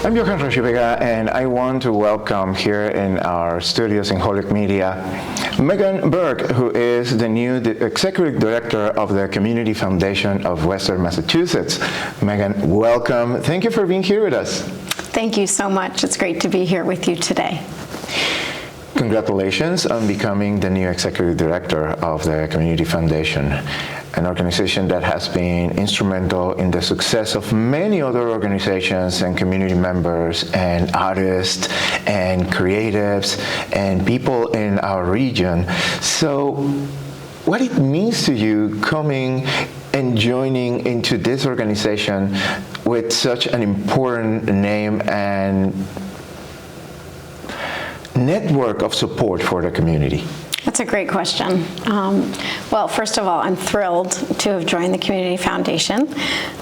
I'm Johan Rochivega, and I want to welcome here in our studios in Holyoke Media, Megan Burke, who is the new Executive Director of the Community Foundation of Western Massachusetts. Megan, welcome. Thank you for being here with us. Thank you so much. It's great to be here with you today. Congratulations on becoming the new Executive Director of the Community Foundation, an organization that has been instrumental in the success of many other organizations and community members and artists and creatives and people in our region. So what it means to you coming and joining into this organization with such an important name and network of support for the community? That's a great question. Well, first of all, I'm thrilled to have joined the Community Foundation.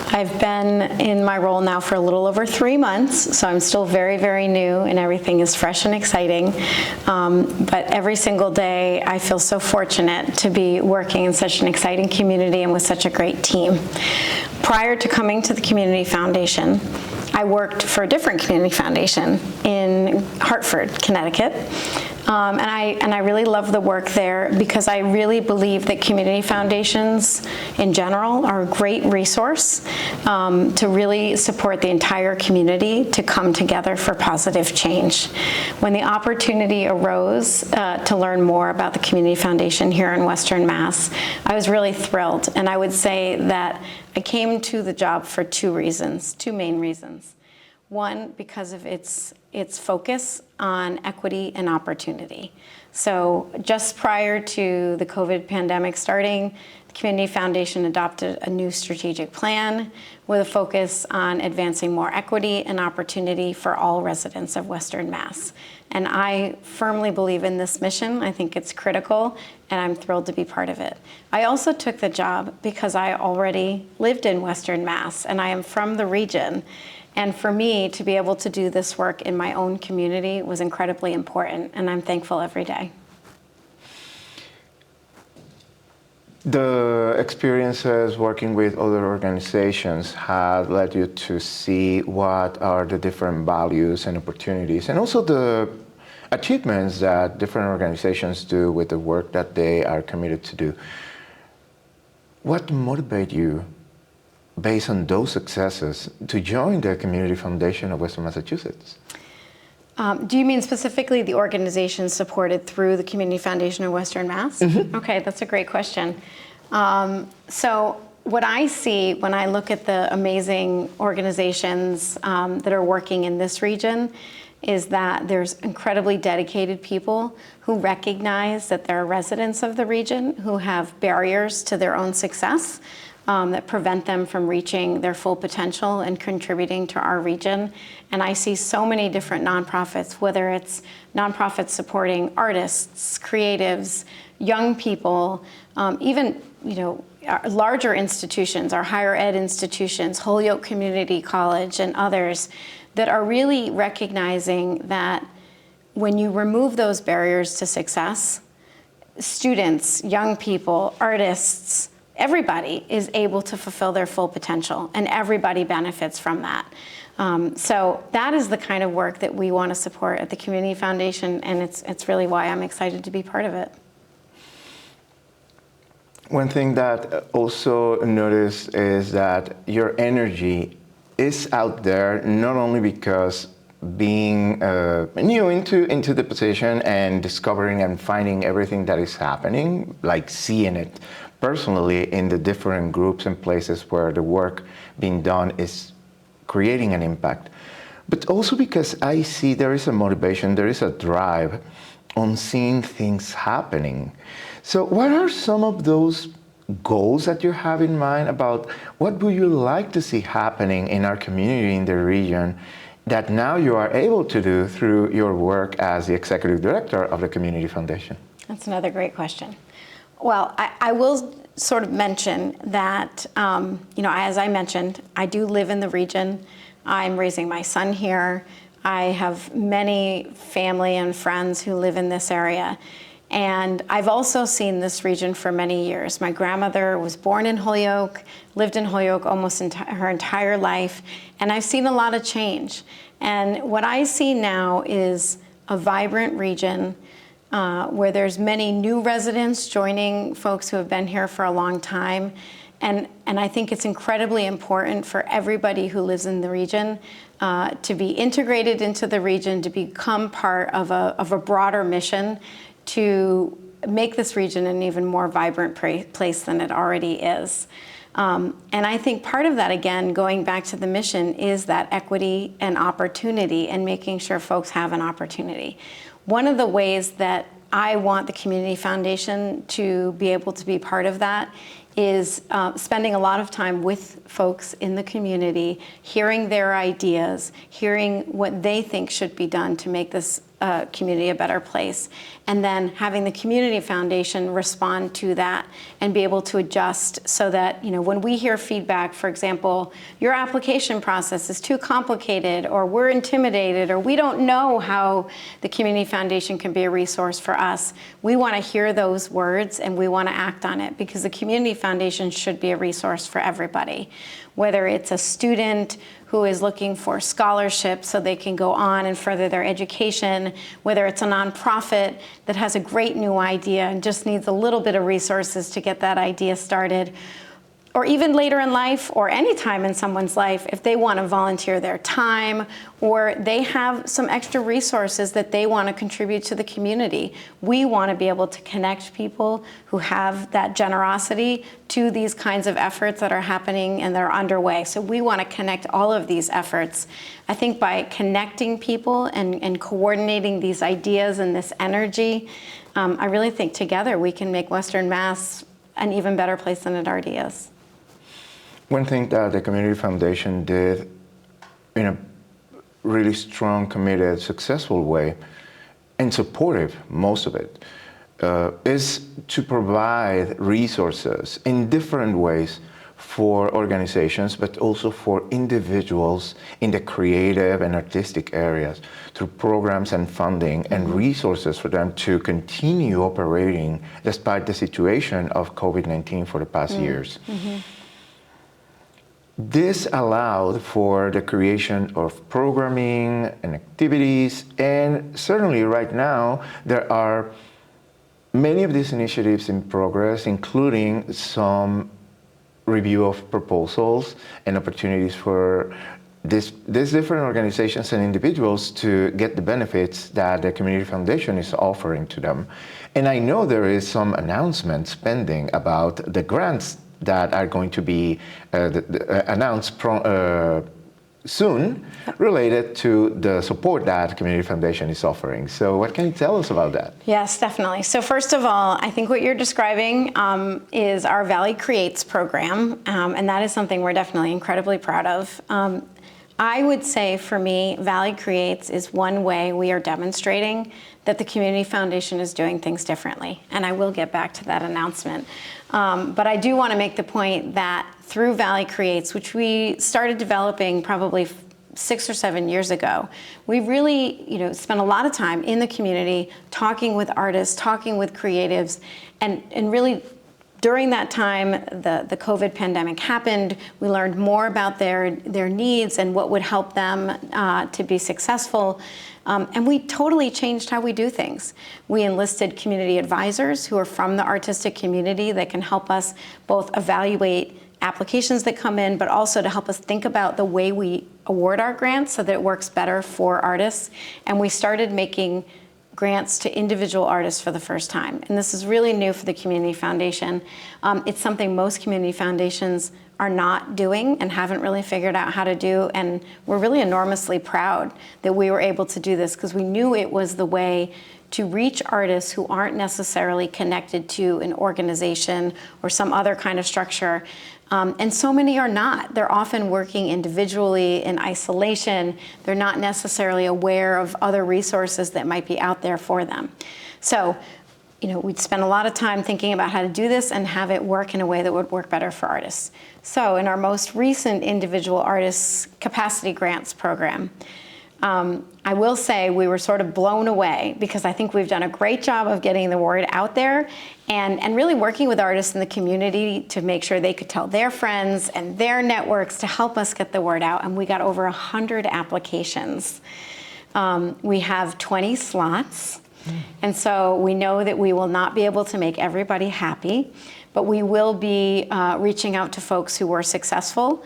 I've been in my role now for a little over 3 months, so I'm still very, very new and everything is fresh and exciting. But every single day, I feel so fortunate to be working in such an exciting community and with such a great team. Prior to coming to the Community Foundation, I worked for a different community foundation in Hartford, Connecticut. And I really love the work there because I really believe that community foundations in general are a great resource to really support the entire community to come together for positive change. When the opportunity arose to learn more about the Community Foundation here in Western Mass, I was really thrilled. And I would say that I came to the job for two main reasons. One, because of its focus on equity and opportunity. So just prior to the COVID pandemic starting, the Community Foundation adopted a new strategic plan with a focus on advancing more equity and opportunity for all residents of Western Mass. And I firmly believe in this mission. I think it's critical, and I'm thrilled to be part of it. I also took the job because I already lived in Western Mass, and I am from the region. And for me, to be able to do this work in my own community was incredibly important, and I'm thankful every day. The experiences working with other organizations have led you to see what are the different values and opportunities, and also the achievements that different organizations do with the work that they are committed to do. What motivates you, based on those successes, to join the Community Foundation of Western Massachusetts? Do you mean specifically the organization supported through the Community Foundation of Western Mass? Mm-hmm. Okay, that's a great question. So what I see when I look at the amazing organizations that are working in this region is that there's incredibly dedicated people who recognize that there are residents of the region who have barriers to their own success that prevent them from reaching their full potential and contributing to our region. And I see so many different nonprofits, whether it's nonprofits supporting artists, creatives, young people, even our larger institutions, our higher ed institutions, Holyoke Community College and others, that are really recognizing that when you remove those barriers to success, students, young people, artists, everybody is able to fulfill their full potential, and everybody benefits from that. So that is the kind of work that we want to support at the Community Foundation, and it's really why I'm excited to be part of it. One thing that also noticed is that your energy is out there, not only because being new into the position and discovering and finding everything that is happening, like seeing it personally in the different groups and places where the work being done is creating an impact, but also because I see there is a motivation, there is a drive on seeing things happening. So what are some of those goals that you have in mind about what would you like to see happening in our community, in the region, that now you are able to do through your work as the Executive Director of the Community Foundation? That's another great question. Well, I will sort of mention that, as I mentioned, I do live in the region. I'm raising my son here. I have many family and friends who live in this area. And I've also seen this region for many years. My grandmother was born in Holyoke, lived in Holyoke almost her entire life, and I've seen a lot of change. And what I see now is a vibrant region where there's many new residents joining folks who have been here for a long time. And I think it's incredibly important for everybody who lives in the region to be integrated into the region, to become part of a broader mission to make this region an even more vibrant place than it already is. And I think part of that, again, going back to the mission, is that equity and opportunity and making sure folks have an opportunity. One of the ways that I want the Community Foundation to be able to be part of that is spending a lot of time with folks in the community, hearing their ideas, hearing what they think should be done to make this community a better place, and then having the Community Foundation respond to that and be able to adjust so that, when we hear feedback, for example, your application process is too complicated, or we're intimidated, or we don't know how the Community Foundation can be a resource for us, we want to hear those words and we want to act on it, because the Community Foundation should be a resource for everybody. Whether it's a student who is looking for scholarships so they can go on and further their education, whether it's a nonprofit that has a great new idea and just needs a little bit of resources to get that idea started, or even later in life or any time in someone's life, if they want to volunteer their time or they have some extra resources that they want to contribute to the community. We want to be able to connect people who have that generosity to these kinds of efforts that are happening and that are underway. So we want to connect all of these efforts. I think by connecting people and coordinating these ideas and this energy, I really think together we can make Western Mass an even better place than it already is. One thing that the Community Foundation did in a really strong, committed, successful way, and supportive, most of it, is to provide resources in different ways for organizations, but also for individuals in the creative and artistic areas through programs and funding and resources for them to continue operating despite the situation of COVID-19 for the past years. This allowed for the creation of programming and activities, and certainly right now there are many of these initiatives in progress, including some review of proposals and opportunities for these different organizations and individuals to get the benefits that the Community Foundation is offering to them. And I know there is some announcements pending about the grants that are going to be announced soon related to the support that Community Foundation is offering. So what can you tell us about that? Yes, definitely. So first of all, I think what you're describing is our Valley Creates program, and that is something we're definitely incredibly proud of. I would say for me, Valley Creates is one way we are demonstrating that the Community Foundation is doing things differently. And I will get back to that announcement. But I do want to make the point that through Valley Creates, which we started developing probably 6 or 7 years ago, we really spent a lot of time in the community talking with artists, talking with creatives, and really during that time, the COVID pandemic happened. We learned more about their needs and what would help them to be successful. And we totally changed how we do things. We enlisted community advisors who are from the artistic community that can help us both evaluate applications that come in, but also to help us think about the way we award our grants so that it works better for artists. And we started making grants to individual artists for the first time. And this is really new for the Community Foundation. It's something most community foundations are not doing and haven't really figured out how to do. And we're really enormously proud that we were able to do this because we knew it was the way to reach artists who aren't necessarily connected to an organization or some other kind of structure. And so many are not. They're often working individually in isolation. They're not necessarily aware of other resources that might be out there for them. So, we'd spend a lot of time thinking about how to do this and have it work in a way that would work better for artists. So in our most recent individual artists capacity grants program, I will say we were sort of blown away because I think we've done a great job of getting the word out there and really working with artists in the community to make sure they could tell their friends and their networks to help us get the word out. And we got over 100 applications. We have 20 slots. And so we know that we will not be able to make everybody happy, but we will be reaching out to folks who were successful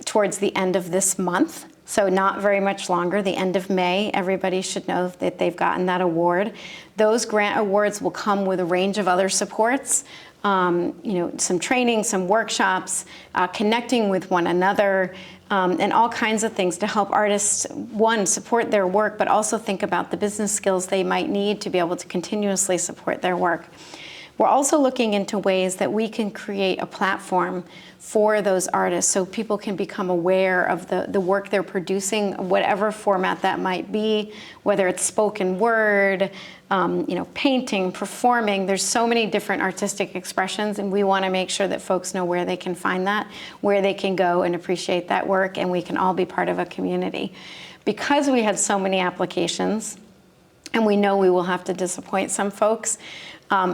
towards the end of this month. So not very much longer, the end of May, everybody should know that they've gotten that award. Those grant awards will come with a range of other supports, some training, some workshops, connecting with one another, and all kinds of things to help artists, one, support their work, but also think about the business skills they might need to be able to continuously support their work. We're also looking into ways that we can create a platform for those artists so people can become aware of the work they're producing, whatever format that might be, whether it's spoken word, painting, performing. There's so many different artistic expressions, and we want to make sure that folks know where they can find that, where they can go and appreciate that work, and we can all be part of a community. Because we had so many applications, and we know we will have to disappoint some folks,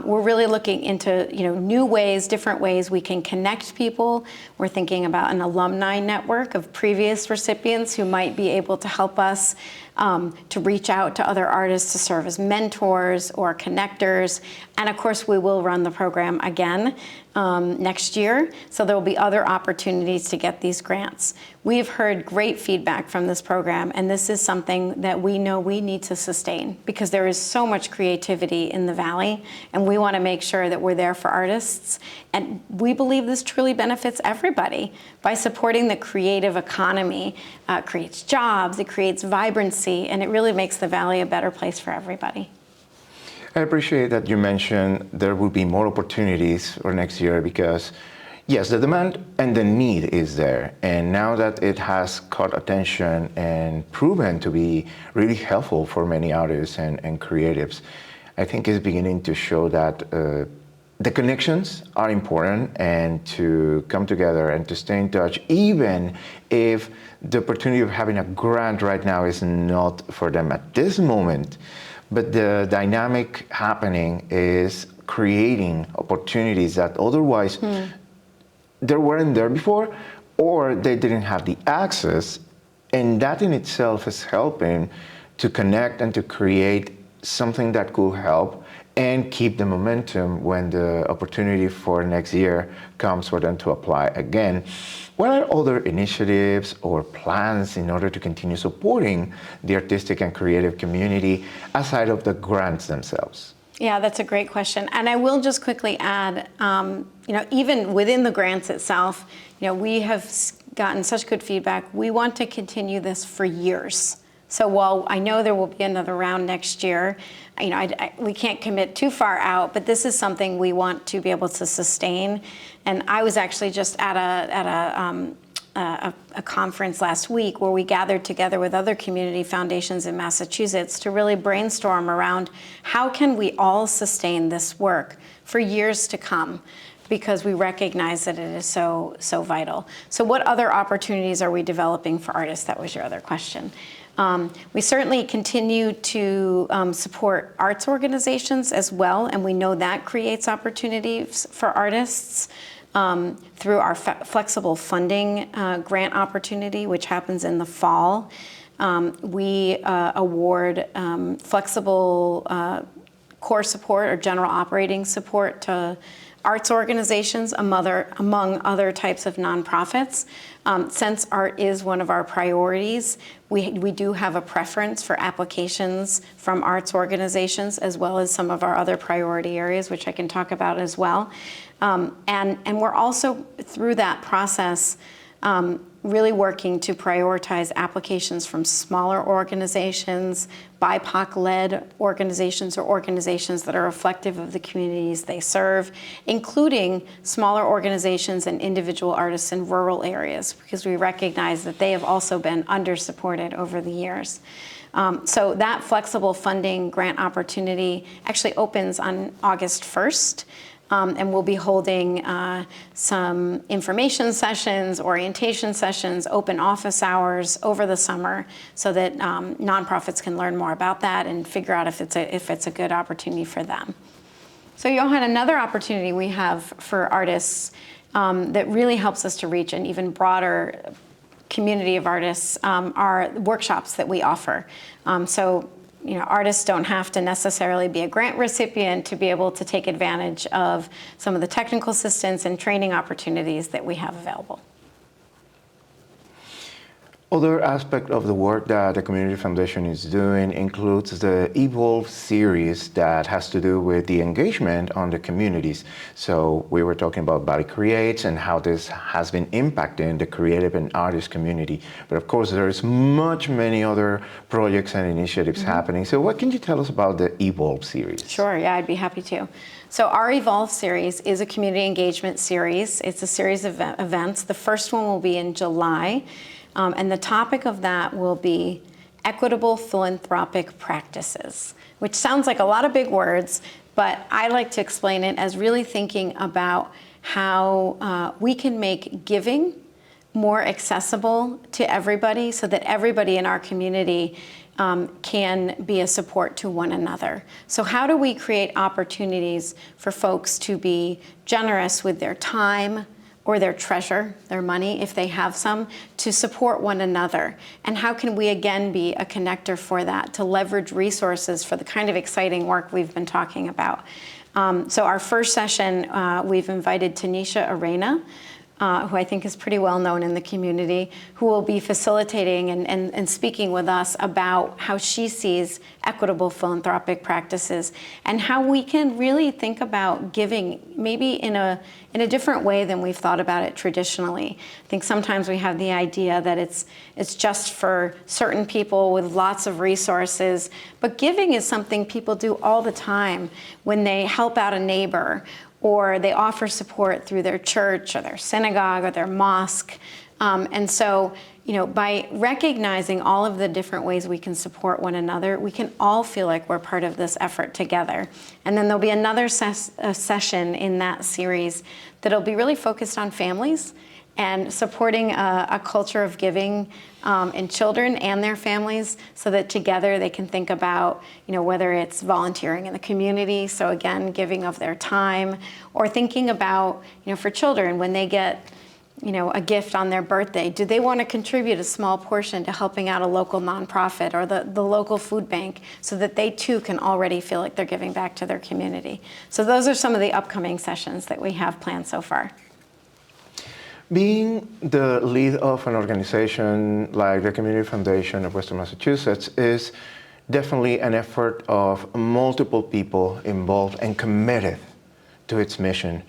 we're really looking into new ways, different ways we can connect people. We're thinking about an alumni network of previous recipients who might be able to help us to reach out to other artists to serve as mentors or connectors. And of course, we will run the program again next year, so there will be other opportunities to get these grants. We've heard great feedback from this program, and this is something that we know we need to sustain because there is so much creativity in the Valley, and we want to make sure that we're there for artists. And we believe this truly benefits everybody by supporting the creative economy. It creates jobs, it creates vibrancy, and it really makes the Valley a better place for everybody. I appreciate that you mentioned there will be more opportunities for next year because, yes, the demand and the need is there. And now that it has caught attention and proven to be really helpful for many artists and creatives, I think it's beginning to show that the connections are important and to come together and to stay in touch, even if the opportunity of having a grant right now is not for them at this moment. But the dynamic happening is creating opportunities that otherwise there weren't there before, or they didn't have the access. And that in itself is helping to connect and to create something that could help and keep the momentum when the opportunity for next year comes for them to apply again. What are other initiatives or plans in order to continue supporting the artistic and creative community aside of the grants themselves? Yeah, that's a great question. And I will just quickly add, even within the grants itself, we have gotten such good feedback. We want to continue this for years. So while I know there will be another round next year, we can't commit too far out, but this is something we want to be able to sustain. And I was actually just at a conference last week where we gathered together with other community foundations in Massachusetts to really brainstorm around how can we all sustain this work for years to come, because we recognize that it is so vital. So what other opportunities are we developing for artists? That was your other question. We certainly continue to support arts organizations as well, and we know that creates opportunities for artists through our flexible funding grant opportunity, which happens in the fall. We award flexible core support or general operating support to arts organizations, among other types of nonprofits. Since art is one of our priorities, we do have a preference for applications from arts organizations as well as some of our other priority areas, which I can talk about as well. And we're also, through that process, really working to prioritize applications from smaller organizations, BIPOC-led organizations, or organizations that are reflective of the communities they serve, including smaller organizations and individual artists in rural areas, because we recognize that they have also been under-supported over the years. So that flexible funding grant opportunity actually opens on August 1st. And we'll be holding some information sessions, orientation sessions, open office hours over the summer so that nonprofits can learn more about that and figure out if it's a good opportunity for them. So Johan, another opportunity we have for artists that really helps us to reach an even broader community of artists are workshops that we offer. So artists don't have to necessarily be a grant recipient to be able to take advantage of some of the technical assistance and training opportunities that we have available. Other aspect of the work that the Community Foundation is doing includes the Evolve series that has to do with the engagement on the communities. So we were talking about Valley Creates and how this has been impacting the creative and artist community. But of course, there's many other projects and initiatives happening. So what can you tell us about the Evolve series? Sure, yeah, I'd be happy to. So our Evolve series is a community engagement series. It's a series of events. The first one will be in July. And the topic of that will be equitable philanthropic practices, which sounds like a lot of big words, but I like to explain it as really thinking about how we can make giving more accessible to everybody so that everybody in our community can be a support to one another. So how do we create opportunities for folks to be generous with their time, or their treasure, their money, if they have some, to support one another? And how can we again be a connector for that, to leverage resources for the kind of exciting work we've been talking about? So our first session, we've invited Tanisha Arena, who I think is pretty well known in the community, who will be facilitating and speaking with us about how she sees equitable philanthropic practices and how we can really think about giving maybe in a different way than we've thought about it traditionally. I think sometimes we have the idea that it's just for certain people with lots of resources, but giving is something people do all the time when they help out a neighbor, or they offer support through their church or their synagogue or their mosque. And so, by recognizing all of the different ways we can support one another, we can all feel like we're part of this effort together. And then there'll be another session in that series that'll be really focused on families and supporting a culture of giving in children and their families so that together they can think about, whether it's volunteering in the community, so again, giving of their time, or thinking about, for children, when they get, a gift on their birthday, do they want to contribute a small portion to helping out a local nonprofit or the local food bank so that they too can already feel like they're giving back to their community? So those are some of the upcoming sessions that we have planned so far. Being the lead of an organization like the Community Foundation of Western Massachusetts is definitely an effort of multiple people involved and committed to its mission.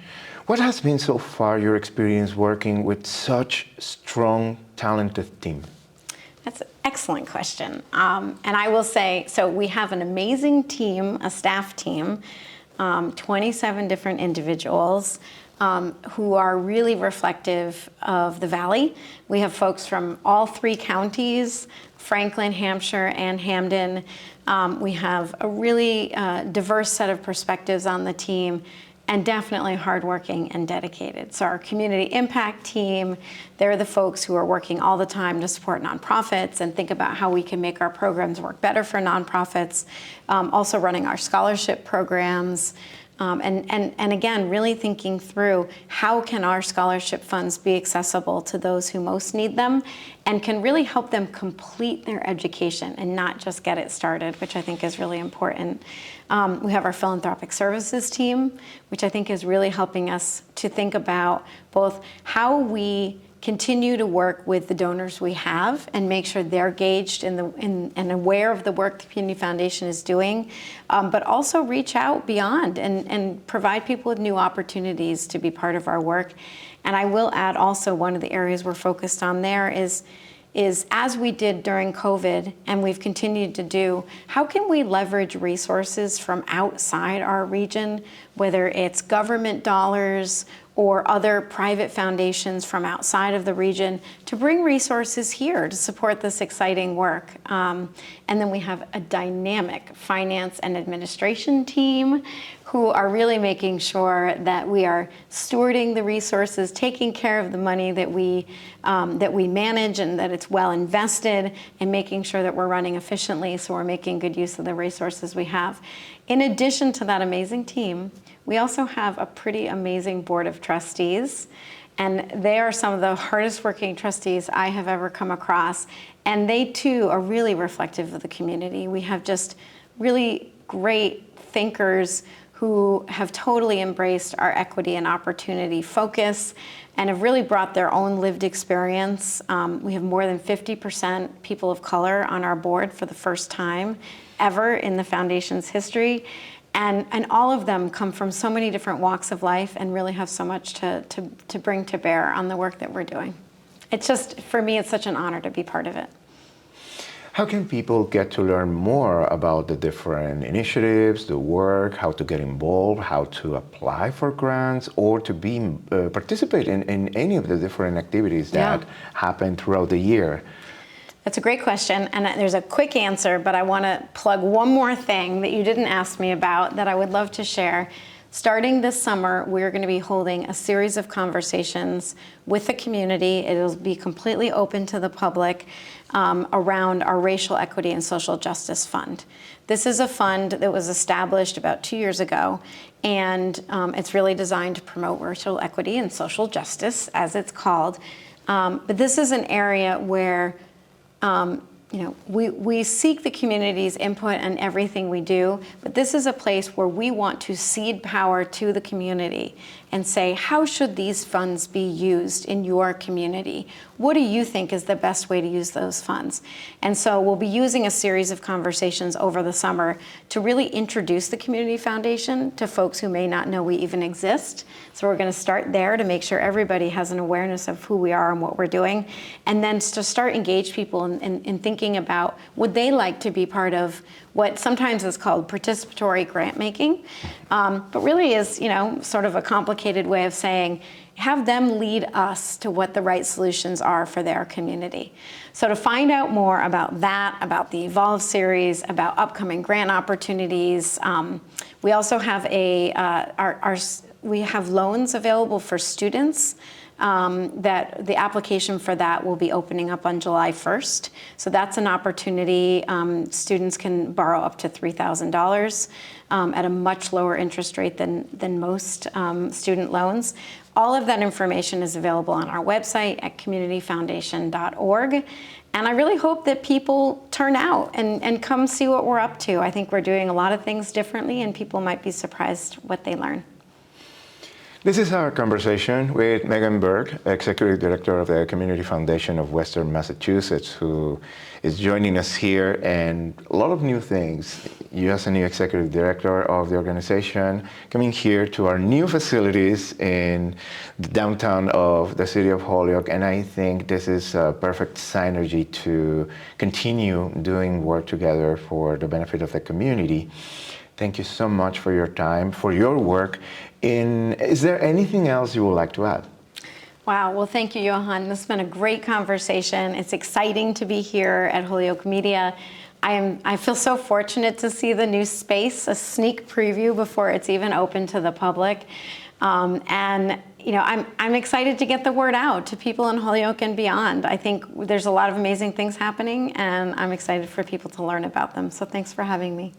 What has been so far your experience working with such strong, talented team? That's an excellent question. And I will say, so we have an amazing team, a staff team, 27 different individuals who are really reflective of the Valley. We have folks from all three counties, Franklin, Hampshire, and Hampden. We have a really diverse set of perspectives on the team, and definitely hardworking and dedicated. So our community impact team, they're the folks who are working all the time to support nonprofits and think about how we can make our programs work better for nonprofits. Also running our scholarship programs. And again, really thinking through how can our scholarship funds be accessible to those who most need them and can really help them complete their education and not just get it started, which I think is really important. We have our philanthropic services team, which I think is really helping us to think about both how we continue to work with the donors we have and make sure they're engaged and aware of the work the Community Foundation is doing, but also reach out beyond and provide people with new opportunities to be part of our work. And I will add also one of the areas we're focused on there is as we did during COVID and we've continued to do, how can we leverage resources from outside our region, whether it's government dollars or other private foundations from outside of the region to bring resources here to support this exciting work. And then we have a dynamic finance and administration team who are really making sure that we are stewarding the resources, taking care of the money that we manage and that it's well invested, and making sure that we're running efficiently so we're making good use of the resources we have. In addition to that amazing team, we also have a pretty amazing board of trustees, and they are some of the hardest working trustees I have ever come across, and they too are really reflective of the community. We have just really great thinkers who have totally embraced our equity and opportunity focus and have really brought their own lived experience. We have more than 50% people of color on our board for the first time ever in the foundation's history. And all of them come from so many different walks of life and really have so much to bring to bear on the work that we're doing. It's just, for me, it's such an honor to be part of it. How can people get to learn more about the different initiatives, the work, how to get involved, how to apply for grants, or to participate in any of the different activities that happen throughout the year? That's a great question, and there's a quick answer, but I want to plug one more thing that you didn't ask me about that I would love to share. Starting this summer, we're going to be holding a series of conversations with the community. It'll be completely open to the public around our Racial Equity and Social Justice Fund. This is a fund that was established about 2 years ago, and it's really designed to promote racial equity and social justice, as it's called. But this is an area where we seek the community's input on everything we do, but this is a place where we want to cede power to the community and say, how should these funds be used in your community? What do you think is the best way to use those funds? And so we'll be using a series of conversations over the summer to really introduce the Community Foundation to folks who may not know we even exist. So we're going to start there to make sure everybody has an awareness of who we are and what we're doing, and then to start engage people in thinking about, would they like to be part of what sometimes is called participatory grant making, but really is, sort of a complicated way of saying, have them lead us to what the right solutions are for their community. So to find out more about that, about the Evolve series, about upcoming grant opportunities, we also have we have loans available for students. That the application for that will be opening up on July 1st. So that's an opportunity. Students can borrow up to $3,000 at a much lower interest rate than most student loans. All of that information is available on our website at communityfoundation.org. And I really hope that people turn out and come see what we're up to. I think we're doing a lot of things differently, and people might be surprised what they learn. This is our conversation with Megan Burke, Executive Director of the Community Foundation of Western Massachusetts, who is joining us here, and a lot of new things. You as a new Executive Director of the organization, coming here to our new facilities in the downtown of the city of Holyoke, and I think this is a perfect synergy to continue doing work together for the benefit of the community. Thank you so much for your time, for your work. Is there anything else you would like to add? Wow, well, thank you, Johan. This has been a great conversation. It's exciting to be here at Holyoke Media. I feel so fortunate to see the new space, a sneak preview before it's even open to the public. I'm excited to get the word out to people in Holyoke and beyond. I think there's a lot of amazing things happening, and I'm excited for people to learn about them. So thanks for having me.